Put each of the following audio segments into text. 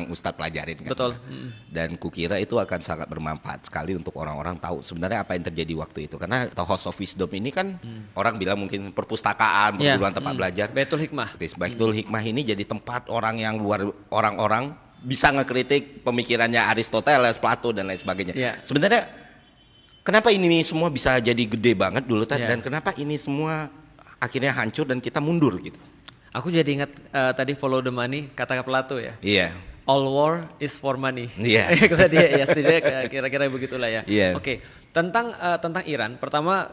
memang Ustadz pelajarin kan. Betul. Dan kukira itu akan sangat bermanfaat sekali untuk orang-orang tahu sebenarnya apa yang terjadi waktu itu. Karena House of Wisdom ini kan orang bilang mungkin perpustakaan, Iya. perguruan tempat belajar. Baitul Hikmah. Baitul Hikmah ini jadi tempat orang-orang bisa ngekritik pemikirannya Aristoteles, Plato dan lain sebagainya. Iya. Sebenarnya kenapa ini semua bisa jadi gede banget dulu Iya. dan kenapa ini semua akhirnya hancur dan kita mundur gitu. Aku jadi ingat tadi follow the money kata Plato ya. Iya. All war is for money. Iya. Kata dia ya setidaknya kira-kira begitulah ya. Iya. Oke, tentang Iran, pertama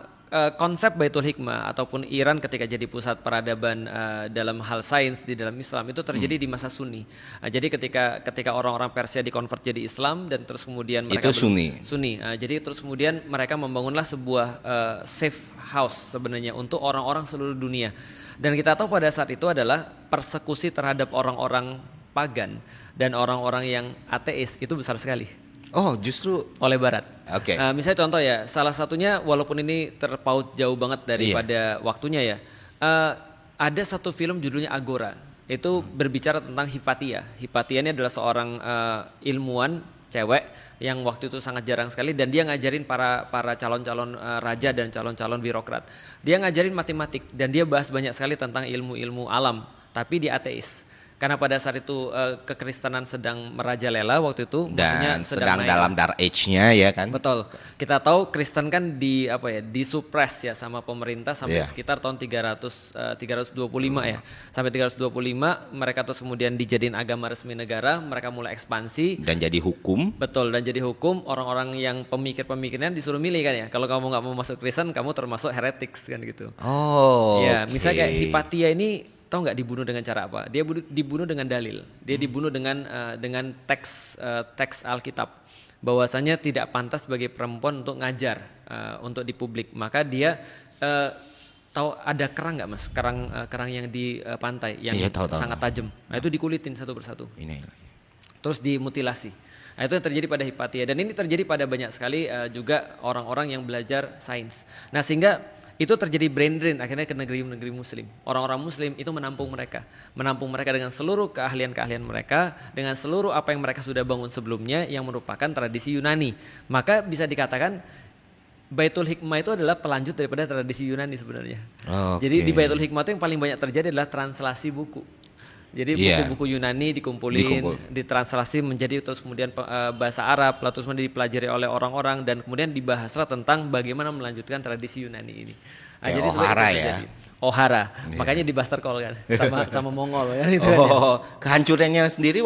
konsep Baitul Hikmah ataupun Iran ketika jadi pusat peradaban dalam hal sains di dalam Islam itu terjadi di masa Sunni. Jadi ketika orang-orang Persia dikonvert jadi Islam dan terus kemudian mereka Itu Sunni. Jadi terus kemudian mereka membangunlah sebuah safe house sebenarnya untuk orang-orang seluruh dunia. Dan kita tahu pada saat itu adalah persekusi terhadap orang-orang pagan dan orang-orang yang ateis itu besar sekali Oh, justru oleh Barat. Oke. Misalnya contoh ya, salah satunya walaupun ini terpaut jauh banget daripada waktunya ya, ada satu film judulnya Agora. Itu berbicara tentang Hipatia. Hipatia ini adalah seorang ilmuwan cewek yang waktu itu sangat jarang sekali dan dia ngajarin para calon-calon raja dan calon-calon birokrat. Dia ngajarin matematik dan dia bahas banyak sekali tentang ilmu-ilmu alam, tapi dia ateis. Karena pada saat itu kekristenan sedang merajalela waktu itu, maksudnya dan sedang naik. dalam dark age-nya ya kan. Betul. Kita tahu Kristen kan disupres ya sama pemerintah sampai sekitar tahun 325 ya. Sampai 325 mereka terus kemudian dijadiin agama resmi negara, mereka mulai ekspansi. Dan jadi hukum. Betul, dan jadi hukum orang-orang yang pemikir-pemikirnya disuruh milih kan ya. Kalau kamu nggak mau masuk Kristen, kamu termasuk heretics kan gitu. Oh. Ya, misalnya kayak Hipatia ini tahu nggak dibunuh dengan cara apa? Dia dibunuh dengan dalil. Dia dibunuh dengan teks Alkitab bahwasanya tidak pantas bagi perempuan untuk ngajar untuk di publik. Maka dia tahu ada kerang nggak mas? Kerang yang di pantai yang sangat tajam. Nah itu dikulitin satu persatu. Terus dimutilasi. Nah, itu yang terjadi pada Hipatia dan ini terjadi pada banyak sekali juga orang-orang yang belajar sains. Nah sehingga itu terjadi brain drain akhirnya ke negeri-negeri muslim. Orang-orang muslim itu menampung mereka dengan seluruh keahlian-keahlian mereka, dengan seluruh apa yang mereka sudah bangun sebelumnya yang merupakan tradisi Yunani. Maka bisa dikatakan Baitul Hikmah itu adalah pelanjut daripada tradisi Yunani sebenarnya. Jadi di Baitul Hikmah itu yang paling banyak terjadi adalah translasi buku. Jadi buku-buku Yunani dikumpulin, ditranslasi menjadi terus kemudian bahasa Arab, lalu terus kemudian dipelajari oleh orang-orang dan kemudian dibahaslah tentang bagaimana melanjutkan tradisi Yunani ini. Nah, jadi Ohara ya. Ohara, makanya di Buster Call kan, sama Mongol ya. Kehancurannya sendiri